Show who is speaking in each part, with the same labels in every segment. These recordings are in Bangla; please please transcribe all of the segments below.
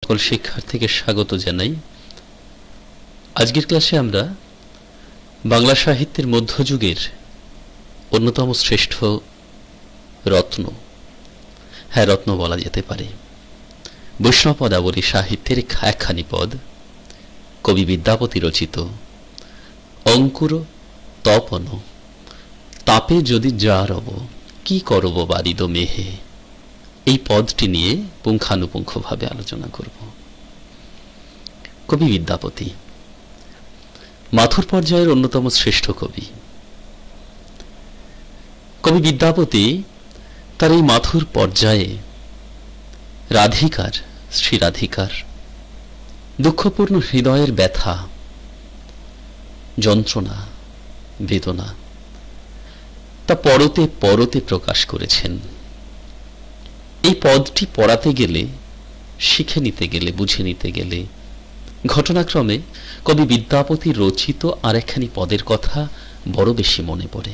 Speaker 1: সকল শিক্ষার্থীকে স্বাগত জানাই। আজকের ক্লাসে আমরা বাংলা সাহিত্যের মধ্যযুগের অন্যতম শ্রেষ্ঠ রত্ন, রত্ন বলা যেতে পারে, বৈষ্ণব পদাবলী সাহিত্যের একখানি পদ, কবি বিদ্যাপতি রচিত অঙ্কুর তপন তাপে যদি যা রব কি করব বারিদ মেহে, এই পদটি নিয়ে পুঙ্খানুপুঙ্খভাবে আলোচনা করব। কবি বিদ্যাপতি মাথুর পর্যায়ের অন্যতম শ্রেষ্ঠ কবি। কবি বিদ্যাপতি তার এই মাথুর পর্যায়ে রাধিকার, শ্রী রাধিকার দুঃখপূর্ণ হৃদয়ের ব্যথা, যন্ত্রণা, বেদনা তা পরতে পরতে প্রকাশ করেছেন। এই পদটি পড়াতে গেলে, শিখে নিতে গেলে, বুঝে নিতে গেলে ঘটনাক্রমে কবি বিদ্যাপতি রচিত আরেকখানি পদের কথা বড় বেশি মনে পড়ে।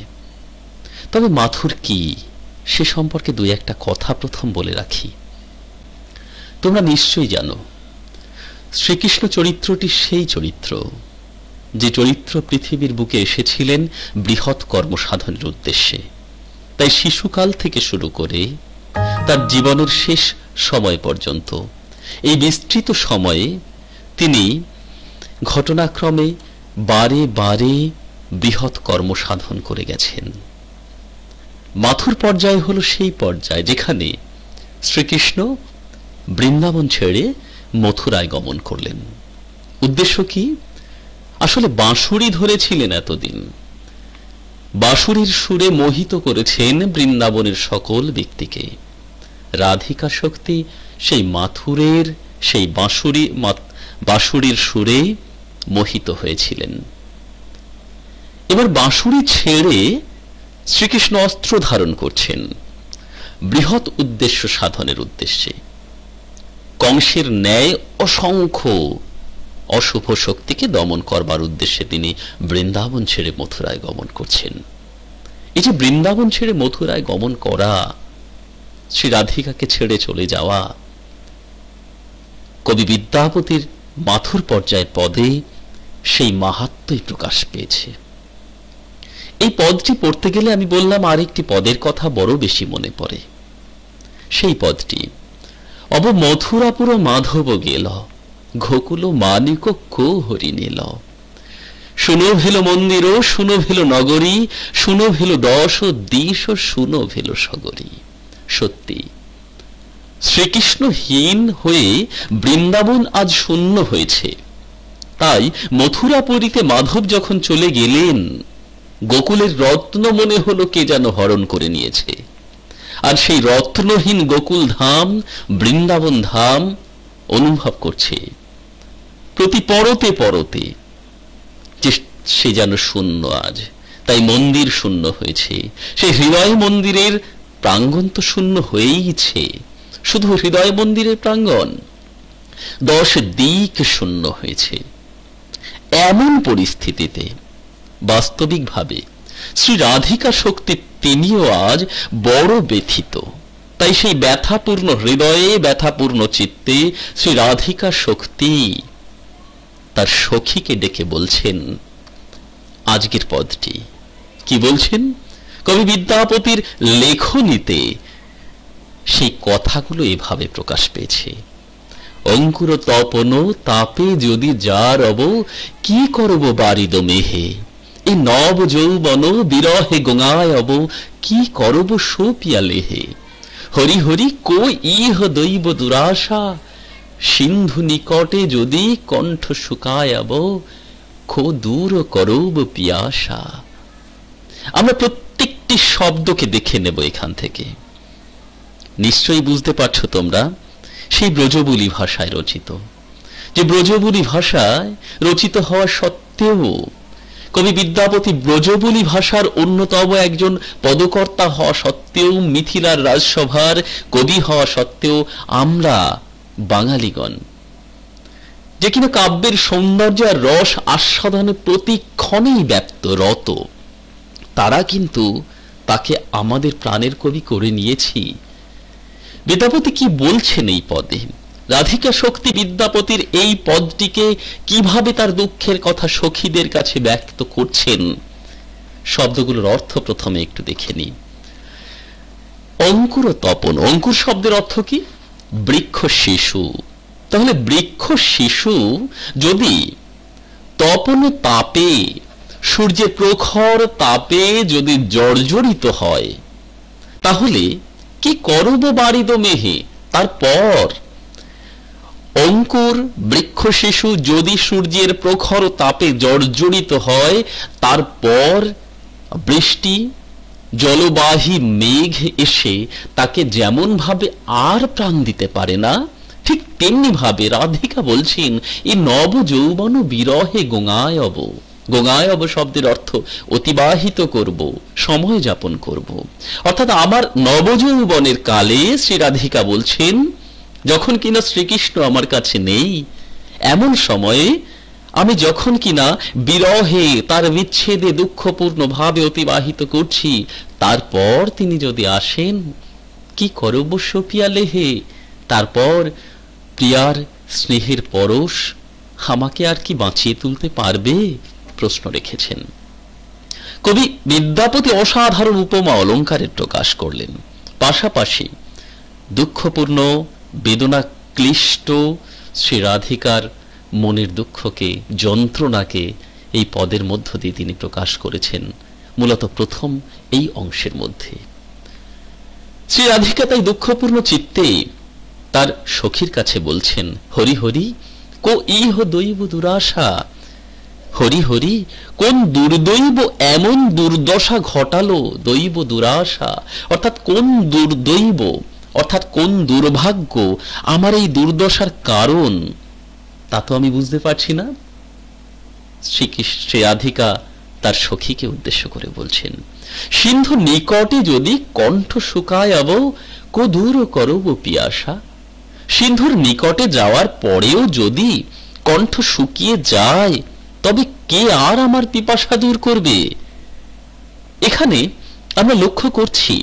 Speaker 1: তবে মাথুর কি সে সম্পর্কে দুই একটা কথা প্রথম বলে রাখি। তোমরা নিশ্চয়ই জানো, শ্রীকৃষ্ণ চরিত্রটি সেই চরিত্র যে চরিত্র পৃথিবীর বুকে এসেছিলেন বৃহৎ কর্মসাধনের উদ্দেশ্যে। তাই শিশুকাল থেকে শুরু করে তার জীবনের শেষ সময় পর্যন্ত এই বিস্তৃত সময়ে তিনি ঘটনাক্রমে বারে বারে বৃহৎ কর্মসাধন করে গেছেন। মাথুর পর্যায় হলো সেই পর্যায় যেখানে শ্রীকৃষ্ণ বৃন্দাবন ছেড়ে মথুরায় গমন করলেন। উদ্দেশ্য কি? আসলে বাঁশুড়ি ধরেছিলেন এতদিন, বাঁশুড়ির সুরে মোহিত করেছেন বৃন্দাবনের সকল ব্যক্তিকে। রাধিকা শক্তি সেই মাথুরের সেই বাঁশুড়ির সুরে মোহিত হয়েছিলেন। এবার বাঁশুড়ি ছেড়ে শ্রীকৃষ্ণ অস্ত্র ধারণ করছেন বৃহৎ উদ্দেশ্য সাধনের উদ্দেশ্যে। কংসের ন্যায় অসংখ্য অশুভ শক্তিকে দমন করবার উদ্দেশ্যে তিনি বৃন্দাবন ছেড়ে মথুরায় গমন করছেন। এই যে বৃন্দাবন ছেড়ে মথুরায় গমন করা, শ্রী রাধিকাকে ছেড়ে চলে যাওয়া, কবি বিদ্যাপতির মাথুর পর্যায়ের পদে সেই মাহাত্ম্যই প্রকাশ পেয়েছে। এই পদটি পড়তে গেলে আমি বললাম আরেকটি পদের কথা বড় বেশি মনে পড়ে। সেই পদটি অব মথুরাপুর মাধব গেল, ঘকুল মানিক কো হরি নীল, শুনো ভেল মন্দির, শুনো ভেল নগরী, শুনো ভেল দশ দিশ, শুনো ভেল সগরী। সত্যি শ্রীকৃষ্ণহীন হয়ে বৃন্দাবন আজ শূন্য হয়েছে। তাই মথুরাপুরীতে মাধব যখন চলে গেলেন, গোকুলের রত্ন মনে হলো কে যেন হরণ করে নিয়েছে। আর সেই রত্নহীন গোকুল ধাম, বৃন্দাবন ধাম অনুভব করছে প্রতি পরতে পরতে যে সে যেন শূন্য আজ। তাই মন্দির শূন্য হয়েছে, সেই হৃদয় মন্দিরের প্রাঙ্গণ তো শূন্য হয়েইছে। শুধু হৃদয় মন্দিরের প্রাঙ্গণ, 10 দিক শূন্য হয়েছে। এমন পরিস্থিতিতে বাস্তবিকভাবে শ্রী রাধিকা শক্তি তিনিও আজ বড় ব্যথিত। তাই সেই ব্যথাপূর্ণ হৃদয়ে, ব্যথাপূর্ণ চিত্তে শ্রী রাধিকা শক্তি তার সখীকে ডেকে বলছেন আজকের পদটি। কি বলছেন? কবি বিদ্যাপতির লেখনীতে সেই কথাগুলো এভাবে প্রকাশ পেয়েছে। অঙ্কুর তপন তাপে যদি যা রব কি করব বারিদ মেহে, এই নব যৌবন বিরহে গঙ্গায় অব কি করব সোপিয়া লেহে, হরি হরি কো ইহ দৈব দুরাশা, সিন্ধু নিকটে যদি কণ্ঠ শুকায় অব খো দূর করব পিয়াসা। আমরা প্রত্যেকটি শব্দকে দেখে নেব এখান থেকে। নিশ্চয়ই বুঝতে পারছো তোমরা, সেই ব্রজবুলি ভাষায় রচিত। যে ব্রজবুলি ভাষায় রচিত হওয়া সত্ত্বেও কবি বিদ্যাপতি ব্রজবুলি ভাষার অন্যতম একজন পদকর্তা হওয়া সত্ত্বেও, মিথিলার রাজসভার কবি হওয়া সত্ত্বেও আমরা বাঙালিগণ যে কিনা কাব্যের সৌন্দর্য আর রস আস্বাদনে প্রতিক্ষণেই ব্যপ্ত রত, তারা কিন্তু তাকে আমাদের প্রাণের কবি করে নিয়েছি। বিদ্যাপতি কি বলছেন এই পদে? রাধিকা শক্তি বিদ্যাপতির এই পদটিকে কিভাবে তার দুঃখের কথা সখীদের কাছে ব্যক্ত করছেন, শব্দগুলোর অর্থ প্রথমে একটু দেখে নিই। অঙ্কুর তপন, অঙ্কুর শব্দের অর্থ কি? বৃক্ষ শিশু। তাহলে বৃক্ষ শিশু যদি তপন তাপে, সূর্যের প্রখর তাপে যদি জর্জরিত হয়, তাহলে কি করব বাড়িদ মেহে? তারপর অঙ্কুর বৃক্ষ শিশু যদি সূর্যের প্রখর তাপে জর্জরিত হয়, তারপর বৃষ্টি জলবাহী মেঘ এসে তাকে যেমন ভাবে আর প্রাণ দিতে পারে না, ঠিক তেমনি ভাবে রাধিকা বলছেন এই নব যৌবন বিরহে গোঙায়ব। গোঙায়ব শব্দের অর্থ অতিবাহিত করব, সময় যাপন করব। অর্থাৎ আমার নবযৌবনের কালে শ্রী রাধিকা বলছেন, যখন কিনা শ্রীকৃষ্ণ আমার কাছে নেই, এমন সময়ে আমি যখন কিনা বিরহে, তার বিচ্ছেদে দুঃখপূর্ণ ভাবে অতিবাহিত করছি, তারপর তিনি যদি আসেন, কি করব সপিয়া লেহে? তারপর প্রিয়ার স্নেহের পরশ আমাকে আর কি বাঁচিয়ে তুলতে পারবে? প্রশ্ন রেখেছেন কবি বিদ্যাপতি। অসাধারণ উপমা অলঙ্কারের প্রকাশ করলেন। পাশাপাশি দুঃখপূর্ণ বেদনা ক্লিষ্ট শ্রী রাধিকার মনের দুঃখকে, যন্ত্রণাকে এই পদের মধ্য দিয়ে তিনি প্রকাশ করেছেন, মূলত প্রথম এই অংশের মধ্যে। শ্রী রাধিকা তাই দুঃখপূর্ণ চিত্তে তার সখীর কাছে বলছেন, হরি হরি কো ইহ দৈব দুরাশা। হরি হরি, কোন দুর্দৈব এমন দুর্দশা ঘটালো? দৈব দুরাশা অর্থাৎ কোন দুর্দৈব, অর্থাৎ কোন দুর্ভাগ্য আমার এই দুর্দশার কারণ, তা তো আমি বুঝতে পারছি না। শ্রী রাধিকা তার সখীকে উদ্দেশ্য করে বলছেন, সিন্ধু নিকটে যদি কণ্ঠ শুকায়াব, কো দূর করব পিয়াসা। সিন্ধুর নিকটে যাওয়ার পরেও যদি কণ্ঠ শুকিয়ে যায়, তবে কে আর আমার পিপাসা দূর করবে? এখানে আমরা লক্ষ্য করছি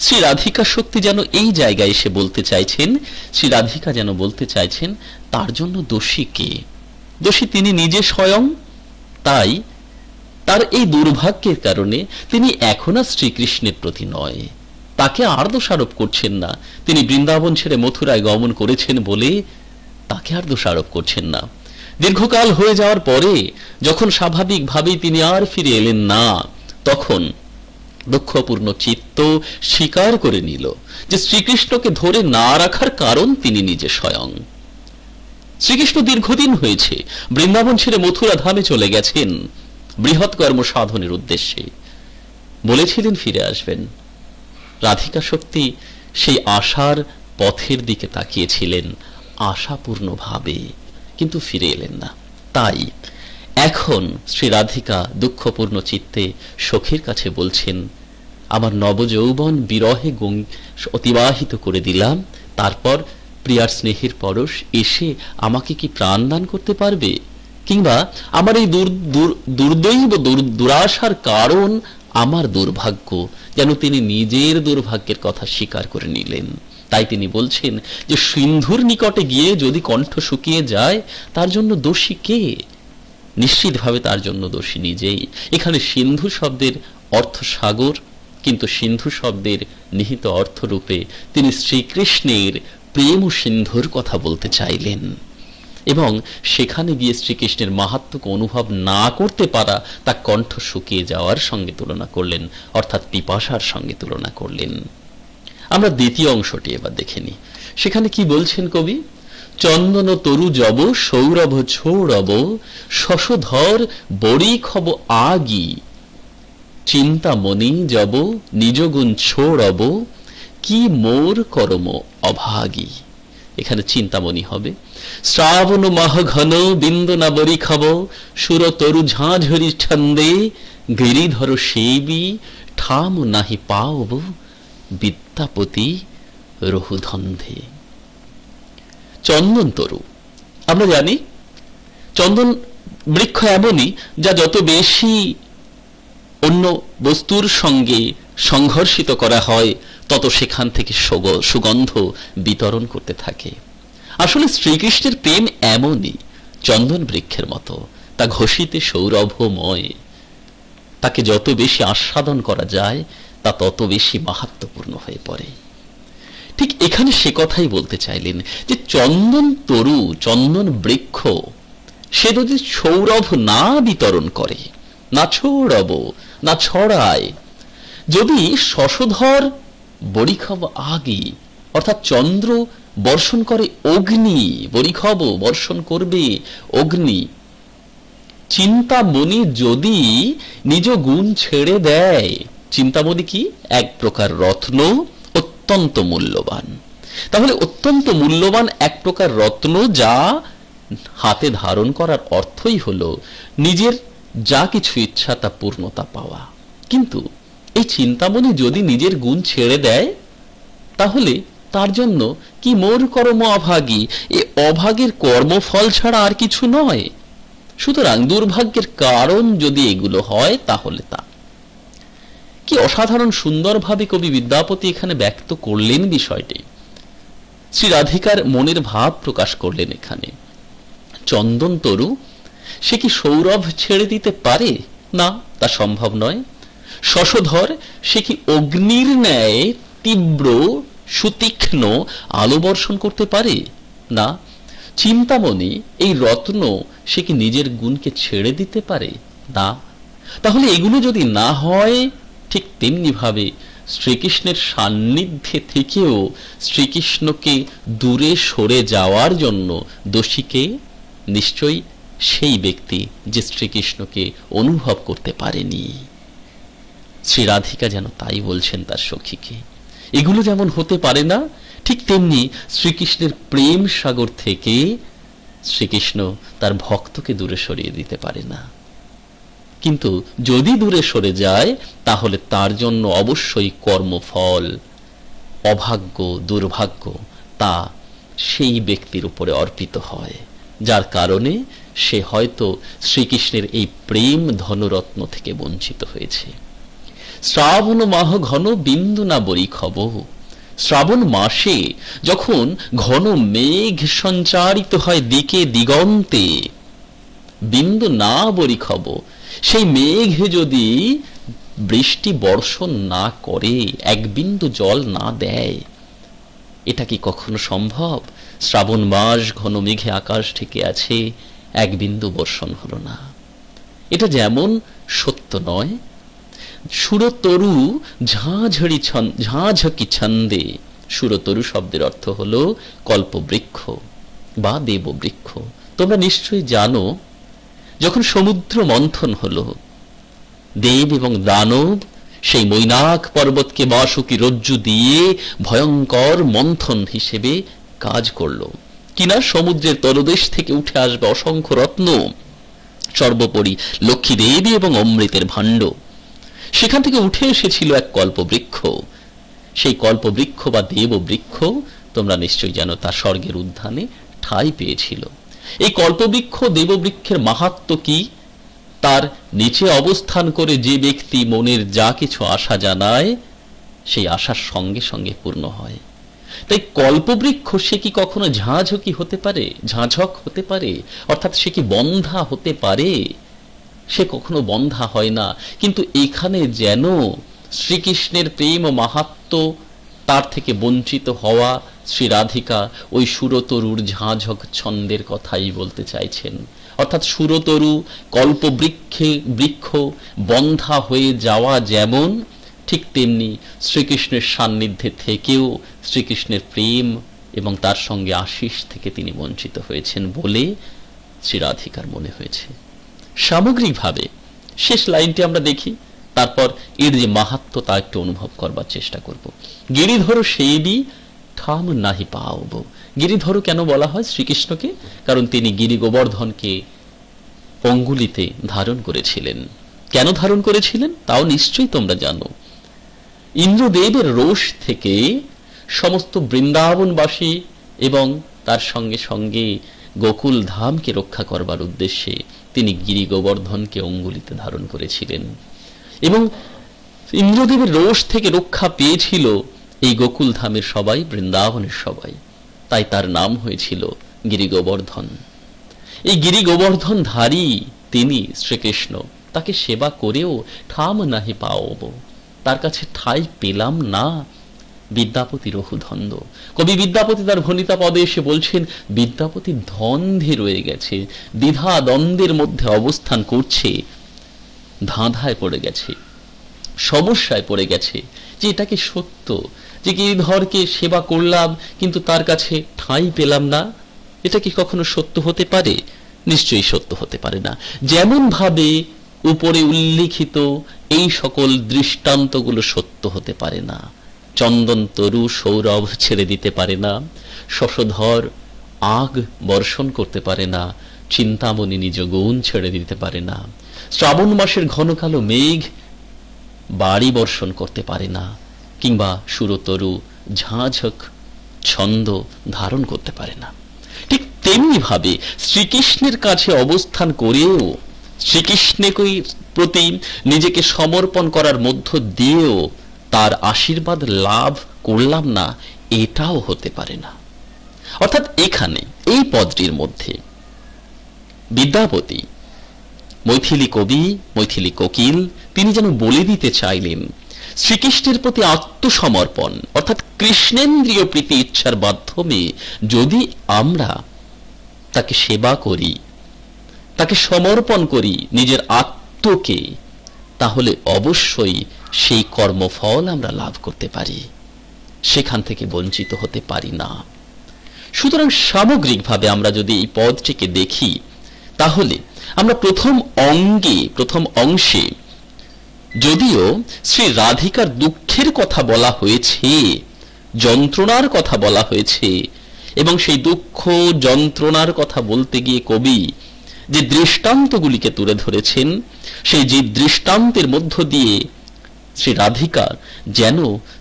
Speaker 1: শ্রী রাধিকা শক্তি যেন এই জায়গায় এসে বলতে চাইছেন, শ্রী রাধিকা যেন বলতে চাইছেন, তার জন্য দোষী কে? দোষী তিনি নিজে স্বয়ং। তাই তার এই দুর্ভাগ্যের কারণে তিনি এখন আর শ্রীকৃষ্ণের প্রতি নয়, তাকে আর দোষারোপ করছেন না। তিনি বৃন্দাবন ছেড়ে মথুরায় গমন করেছেন বলে তাকে আর দোষারোপ করছেন না। দীর্ঘকাল হয়ে যাওয়ার পরে যখন স্বাভাবিকভাবেই তিনি আর ফিরে এলেন না, তখন দুঃখপূর্ণ চিত্ত স্বীকার করে নিল যে শ্রীকৃষ্ণকে ধরে না রাখার কারণ তিনি নিজে স্বয়ং। শ্রীকৃষ্ণ দীর্ঘদিন হয়েছে বৃন্দাবন ছেড়ে মথুরা ধামে চলে গেছেন বৃহৎ কর্ম সাধনের উদ্দেশ্যে, বলেছিলেন ফিরে আসবেন। রাধিকা শক্তি সেই আশার পথের দিকে তাকিয়েছিলেন আশাপূর্ণ ভাবে, কিন্তু ফিরে এলেন না। তাই এখন শ্রী রাধিকা দুঃখপূর্ণ চিত্তে সখীর কাছে বলছেন, আমার নবযৌবন বিরহে অতিবাহিত করে দিলাম, তারপর প্রিয়ার স্নেহের পরশ এসে আমাকে কি প্রাণ দান করতে পারবে? কিংবা আমার এই দুর্দৈব দুরাশার কারণ আমার দুর্ভাগ্য, যেন তিনি নিজের দুর্ভাগ্যের কথা স্বীকার করে নিলেন। তাই তিনি বলছেন যে সিন্ধুর নিকটে গিয়ে যদি কণ্ঠ শুকিয়ে যায়, তার জন্য দোষী কে? নিশ্চিতভাবে তার জন্য দোষী নিজেই। এখানে সিন্ধু শব্দের অর্থ সাগর, কিন্তু সিন্ধু শব্দের নিহিত অর্থরূপে তিনি শ্রীকৃষ্ণের প্রেম সিন্ধুর কথা বলতে চাইলেন, এবং সেখানে গিয়ে শ্রীকৃষ্ণের মাহাত্ম্যকে অনুভব না করতে পারা তা কণ্ঠ শুকিয়ে যাওয়ার সঙ্গে তুলনা করলেন, অর্থাৎ পিপাসার সঙ্গে তুলনা করলেন। আমরা দ্বিতীয় অংশটি এবার দেখে নিই। সেখানে কি বলছেন কবি? চন্দন তরু জব সৌরভ ছোড়ব, শশধর বড়ি খব আগি, চিন্তামণি জব নিজগুণ ছোড়ব, কি মোর কর্ম অভাগী। এখানে চিন্তামণি হবে। শ্রাবণ মাহ ঘন বিন্দনা বরি খাব, সুর তরু ঝাঁঝরি ছন্দে, গিরিধর সেবী ঠাম নাহি পাওব, বিদ্যাপতি রহুধন্ধে। চন্দন তরু, আমরা জানি চন্দন বৃক্ষ এমনই যা যত বেশি অন্য বস্তুর সঙ্গে সংঘর্ষিত করা হয়, তত সেখান থেকে সুগন্ধ বিতরণ করতে থাকে। আসলে শ্রীকৃষ্ণের প্রেম এমনই, চন্দন বৃক্ষের মতো, তা ঘষিতে সৌরভময়। তাকে যত বেশি আস্বাদন করা যায় তা তত বেশি মাহাত্ম্যপূর্ণ হয়ে পড়ে। ঠিক এখানে সে কথাই বলতে চাইলেন যে চন্দন তরু, চন্দন বৃক্ষ, সে যদি সৌরভ না বিতরণ করে, না ছড়াব, না ছড়ায়, যদি শশধর বরিখব আগি, অর্থাৎ চন্দ্র বর্ষণ করে অগ্নি, বরিখব বর্ষণ করবে অগ্নি, চিন্তামণি যদি নিজ গুণ ছেড়ে দেয়, চিন্তামণি কি এক প্রকার রত্ন, অত্যন্ত মূল্যবান। তাহলে অত্যন্ত মূল্যবান এক প্রকার রত্ন, যা হাতে ধারণ করার অর্থই হলো নিজের যা কিছু ইচ্ছা তা পূর্ণতা পাওয়া। কিন্তু এই চিন্তামণি যদি নিজের গুণ ছেড়ে দেয়, তাহলে তার জন্য কি মোর কর্ম অভাগী, এ অভাগের কর্মফল ছাড়া আর কিছু নয়। সুতরাং দুর্ভাগ্যের কারণ যদি এগুলো হয়, তাহলে তা কি অসাধারণ সুন্দরভাবে কবি বিদ্যাপতি এখানে ব্যক্ত করলেন বিষয়টি। শ্রী রাধিকার মনের ভাব প্রকাশ করলেন এখানে। চন্দন তরু সে কি সৌরভ ছেড়ে দিতে পারে? না, তা সম্ভব নয়। শশধর সে কি অগ্নির ন্যায় তীব্র সুতীক্ষ্ণ আলো বর্ষণ করতে পারে? না। চিন্তামণি এই রত্ন সে কি নিজের গুণকে ছেড়ে দিতে পারে? না। তাহলে এগুলো যদি না হয়, ঠিক তেমনি ভাবে শ্রীকৃষ্ণের সান্নিধ্যে থেকেও শ্রীকৃষ্ণকে দূরে সরে যাওয়ার জন্য দোষীকে নিশ্চয়ই সেই ব্যক্তি যে শ্রীকৃষ্ণকে অনুভব করতে পারেনি। শ্রী রাধিকা যেন তাই বলছেন তার সখীকে। এগুলো যেমন হতে পারে না, ঠিক তেমনি শ্রীকৃষ্ণের প্রেম সাগর থেকে শ্রীকৃষ্ণ তার ভক্তকে দূরে সরিয়ে দিতে পারে না। কিন্তু যদি দূরে সরে যায়, তাহলে তার জন্য অবশ্যই কর্মফল, অভাগ্য, দুর্ভাগ্য তা সেই ব্যক্তির উপরে অর্পিত হয়, যার কারণে সে হয়তো শ্রীকৃষ্ণের এই প্রেম ধনরত্ন থেকে বঞ্চিত হয়েছে। শ্রাবণ মাহ ঘন বিন্দু না বরিখব। শ্রাবণ মাসে যখন ঘন মেঘ সঞ্চারিত হয় দিকে দিগন্তে, বিন্দু না বরিখব, সেই মেঘ যদি বৃষ্টি বর্ষণ না করে, এক বিন্দু জল না দেয়, এটা কি কখনো সম্ভব? শ্রাবণ মাস ঘন মেঘে আকাশ ঢেকে আছে, এক বিন্দু বর্ষণ হলো না। এটা যেমন সত্য নয়। সুরতরু ঝাঁঝকি ছন্দে, সুরতরু শব্দের অর্থ হলো কল্পবৃক্ষ বা দেববৃক্ষ। তোমরা নিশ্চয়ই জানো, যখন সমুদ্র মন্থন হলো, দেব এবং দানব সেই মৈনাক পর্বতকে বাসুকি রজ্জু দিয়ে ভয়ঙ্কর মন্থন হিসেবে কাজ করলো, কিনা সমুদ্রের তলদেশ থেকে উঠে আসবে অসংখ্য রত্ন, সর্বোপরি লক্ষ্মী দেবী এবং অমৃতের ভাণ্ড। সেখান থেকে উঠে এসেছিল এক কল্পবৃক্ষ। সেই কল্পবৃক্ষ বা দেববৃক্ষ তোমরা নিশ্চয়ই জানো, তা স্বর্গের উদ্যানে ঠাঁই পেয়েছিল। এই কল্পবৃক্ষ দেববৃক্ষের মাহাত্ম্য কি? তার নিচে অবস্থান করে যে ব্যক্তি মনের যা কিছু আশা জানায়, সেই আশার সঙ্গে সঙ্গে পূর্ণ হয়। তাই কল্পবৃক্ষ সে কি কখনো ঝাঁঝকি হতে পারে, ঝাঁঝক হতে পারে? অর্থাৎ সে কি বন্ধা হতে পারে? সে কখনো বন্ধা হয় না। কিন্তু এখানে যেন শ্রীকৃষ্ণের প্রেম ও মাহাত্ম্য তার থেকে বঞ্চিত হওয়া শ্রী রাধিকা ওই সুরতরুর ঝাঁঝক ছন্দের কথাই বলতে চাইছেন। অর্থাৎ সুরতরু বৃক্ষ বন্ধা হয়ে যাওয়া যেমন, ঠিক তেমনি শ্রীকৃষ্ণের সান্নিধ্যে থেকেও শ্রীকৃষ্ণের প্রেম এবং তার সঙ্গে আশিস থেকে তিনি বঞ্চিত হয়েছেন বলে শ্রী রাধিকার মনে হয়েছে। সামগ্রিকভাবে শেষ লাইনটি আমরা দেখি, তারপর এর যে মাহাত্ম্য তা একটু অনুভব করবার চেষ্টা করব। গিরিধর সেবি ঠাম নাহি পাওব। গিরিধর কেন বলা হয় শ্রীকৃষ্ণকে? কারণ তিনি গিরি গোবর্ধনকে অঙ্গুলিতে ধারণ করেছিলেন। কেন ধারণ করেছিলেন তাও নিশ্চয়ই তোমরা জানো। ইন্দ্রদেবের রোষ থেকে সমস্ত বৃন্দাবনবাসী এবং তার সঙ্গে সঙ্গে গোকুল ধামকে রক্ষা করবার উদ্দেশ্যে তিনি গিরি গোবর্ধনকে অঙ্গুলিতে ধারণ করেছিলেন। এবং ইন্দ্রদেবের রোষ থেকে রক্ষা পেয়েছিল এই গোকুল ধামের সবাই, বৃন্দাবনের সবাই। তাই তার নাম হয়েছিল গিরি গোবর্ধন। এই গিরি গোবর্ধনধারী তিনি শ্রীকৃষ্ণ, তাকে সেবা করেও ঠাম নাহি পাওব, তার কাছে ঠাঁই পেলাম না। বিদ্যাপতি রঘুধন্দ, কবি বিদ্যাপতি তার ভণিতা পদে এসে বলছেন, বিদ্যাপতি ধন্ধে রয়ে গেছে, দ্বিধা দ্বন্দ্বের মধ্যে অবস্থান করছে, ধাঁধায় পড়ে গেছে, সমস্যায় পড়ে গেছে যে এটা কি সত্য, যে গিরিধরকে সেবা করলাম কিন্তু তার কাছে ঠাঁই পেলাম না, এটা কি কখনো সত্য হতে পারে? নিশ্চয়ই সত্য হতে পারে না। যেমন ভাবে উপরে উল্লিখিত এই সকল দৃষ্টান্তগুলো সত্য হতে পারে না। চন্দন তরু সৌরভ ছেড়ে দিতে পারে না, শশধর আগ বর্ষণ করতে পারে না, চিন্তামণি নিজ গুণ ছেড়ে দিতে পারে না, শ্রাবণ মাসের ঘন কালো মেঘ বাড়ি বর্ষণ করতে পারে না, কিংবা সুরতরু ঝাঁঝক ছন্দ ধারণ করতে পারে না। ঠিক তেমনি ভাবে শ্রীকৃষ্ণের কাছে অবস্থান করেও, শ্রীকৃষ্ণের প্রতি নিজেকে সমর্পণ করার মধ্য দিয়েও তার আশীর্বাদ লাভ করলাম না, এটাও হতে পারে না। অর্থাৎ এখানে এই পদটির মধ্যে বিদ্যাপতি, মৈথিলী কবি, মৈথিলী কোকিল, তিনি যেন বলে দিতে চাইলেন শ্রীকৃষ্ণের প্রতি আত্মসমর্পণ অর্থাৎ কৃষ্ণেন্দ্রীয় প্রীতি ইচ্ছার মাধ্যমে যদি আমরা তাকে সেবা করি, তাকে সমর্পণ করি নিজের আত্মকে, তাহলে অবশ্যই সেই কর্মফল আমরা লাভ করতে পারি, সেখান থেকে বঞ্চিত হতে পারি না। সুতরাং সামগ্রিকভাবে আমরা যদি এই পদটিকে দেখি, তাহলে আমরা প্রথম অংশে যদিও শ্রী রাধিকার দুঃখের কথা বলা হয়েছে, যন্ত্রণার কথা বলা হয়েছে, এবং সেই দুঃখ যন্ত্রণার কথা বলতে গিয়ে কবি যে দৃষ্টান্তগুলিকে তুলে ধরেছেন, সেই যে দৃষ্টান্তের মধ্য দিয়ে শ্রী রাধিকা যেন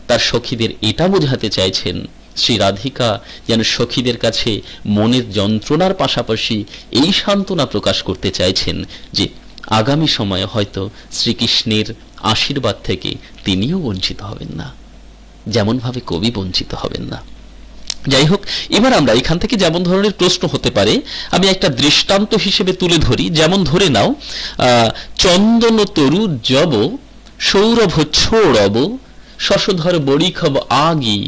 Speaker 1: তার সখীদের এটা বোঝাতে চাইছেন, শ্রী রাধিকা যেন সখীদের কাছে মনের যন্ত্রণার পাশাপাশি এই সান্ত্বনা প্রকাশ করতে চাইছেন যে আগামী সময়ে হয়তো শ্রীকৃষ্ণের আশীর্বাদ থেকে তিনিও বঞ্চিত হবেন না, যেমন ভাবে কবি বঞ্চিত হবেন না। যাই হোক, এবার আমরা এখান থেকে যেমন ধরনের প্রশ্ন হতে পারে আমি একটা দৃষ্টান্ত হিসেবে তুলে ধরি। যেমন ধরে নাও, চন্দন তরু জব সৌরভ ছোড়ব, শশধর বড়িখব আগি,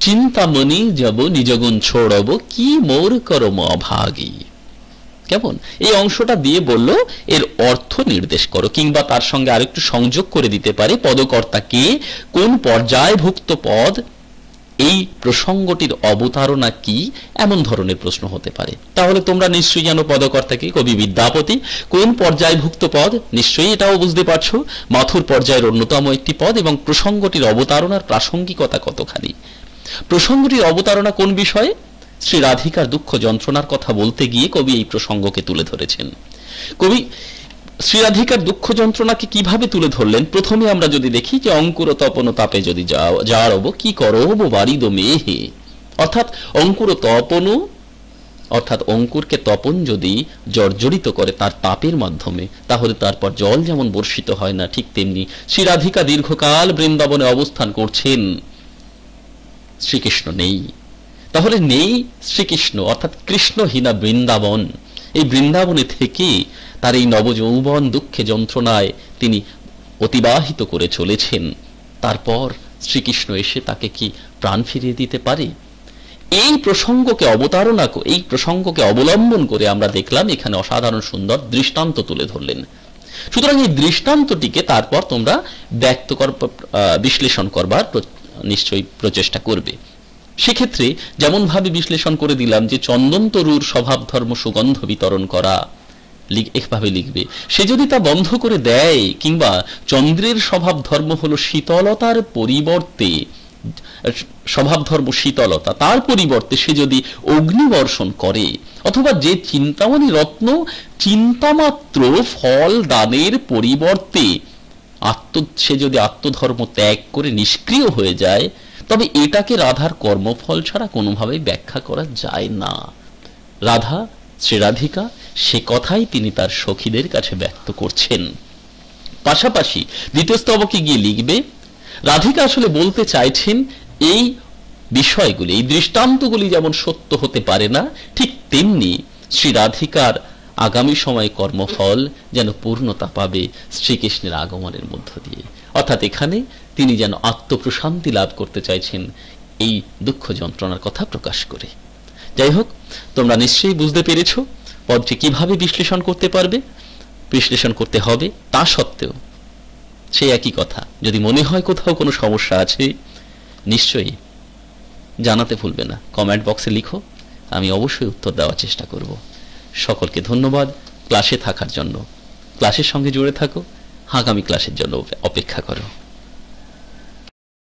Speaker 1: চিন্তামণি যাব নিজগুণ ছোড়ব, কি মোর করম অভাগী। কেমন এই অংশটা দিয়ে বলল এর অর্থ নির্দেশ করো, কিংবা তার সঙ্গে আরেকটু সংযোগ করে দিতে পারে পদকর্তাকে, কোন পর্যায়ভুক্ত পদ, এই প্রসঙ্গটির অবতারণা কি, এমন ধরনের প্রশ্ন হতে পারে। তাহলে তোমরা নিশ্চয়ই জানো পদকর্তাকে কবি বিদ্যাপতি, কোন পর্যায়ভুক্ত পদ নিশ্চয়ই এটাও বুঝতে পারছো, মাথুর পর্যায়ের অন্যতম একটি পদ, এবং প্রসঙ্গটির অবতারণার প্রাসঙ্গিকতা কতখানি। প্রসঙ্গটির অবতারণা কোন বিষয়ে? শ্রী রাধিকার দুঃখ যন্ত্রণার কথা বলতে গিয়ে কবি এই প্রসঙ্গকে তুলে ধরেছেন। কবি শ্রী রাধিকার দুঃখ যন্ত্রণাকে কিভাবে তুলে ধরলেন? প্রথমে আমরা যদি দেখি যে অঙ্কুর তপন তাপে যদি যাওয়ারব কি করব বারিদ মেহে, অর্থাৎ অঙ্কুর তপন, অর্থাৎ অঙ্কুরকে তপন যদি জর্জরিত করে তার তাপের মাধ্যমে, তাহলে তারপর জল যেমন বর্ষিত হয় না, ঠিক তেমনি শ্রী রাধিকা দীর্ঘকাল বৃন্দাবনে অবস্থান করছেন, শ্রীকৃষ্ণ নেই। তাহলে নেই শ্রীকৃষ্ণ, অর্থাৎ কৃষ্ণহীনা বৃন্দাবন। এই বৃন্দাবনে থেকে তার এই নবযৌবন দুঃখে যন্ত্রণায় তিনি অতিবাহিত করে চলেছেন। তারপর শ্রীকৃষ্ণ এসে তাকে কি প্রাণ ফিরিয়ে দিতে পারে? এই প্রসঙ্গকে অবলম্বন করে আমরা দেখলাম এখানে অসাধারণ সুন্দর দৃষ্টান্ত তুলে ধরলেন। সুতরাং এই দৃষ্টান্তটিকে তারপর তোমরা বিশ্লেষণ করবার নিশ্চয়ই প্রচেষ্টা করবে। সেক্ষেত্রে যেমন ভাবে বিশ্লেষণ করে দিলাম যে চন্দন তরুর স্বভাব ধর্ম সুগন্ধ বিতরণ করা, এভাবে লিখবে। সে যদি তা বন্ধ করে দেয়, কিংবা চন্দ্রের স্বভাব ধর্ম হলো শীতলতার পরিবর্তে, স্বভাব ধর্ম শীতলতা, তার পরিবর্তে সে যদি অগ্নিবর্ষণ করে, অথবা যে চিন্তামণি রত্ন চিন্তামাত্র ফল দানের পরিবর্তে সে যদি আত্মধর্ম ত্যাগ করে নিষ্ক্রিয় হয়ে যায়, তবে এটাকে রাধার কর্মফল ছাড়া কোনোভাবে ব্যাখ্যা করা যায় না। রাধা, শ্রী রাধিকা, সে কথাই তিনি তার সখীদের কাছে ব্যক্ত করছেন। পাশাপাশি দ্বিতীয় স্তবকে গিয়ে লিখবে রাধিকা আসলে বলতে চাইছেন এই বিষয়গুলি, এই দৃষ্টান্তগুলি যেমন সত্য হতে পারে না, ঠিক তেমনি শ্রী রাধিকার আগামী সময়ে কর্মফল যেন পূর্ণতা পাবে শ্রীকৃষ্ণের আগমনের মধ্য দিয়ে। অর্থাৎ এখানে তিনি যেন আত্মপ্রশান্তি লাভ করতে চাইছেন এই দুঃখ যন্ত্রণার কথা প্রকাশ করে। যাই হোক, তোমরা নিশ্চয়ই বুঝতে পেরেছ পদটি কিভাবে বিশ্লেষণ করতে পারবে, বিশ্লেষণ করতে হবে। তা সত্ত্বেও সেই একই কথা, যদি মনে হয় কোথাও কোনো সমস্যা আছে নিশ্চয়ই জানাতে ভুলবে না, কমেন্ট বক্সে লিখো, আমি অবশ্যই উত্তর দেওয়ার চেষ্টা করব। সকলকে ধন্যবাদ ক্লাসে থাকার জন্য। ক্লাসের সঙ্গে জুড়ে থাকো, আগামী ক্লাসের জন্য অপেক্ষা করো।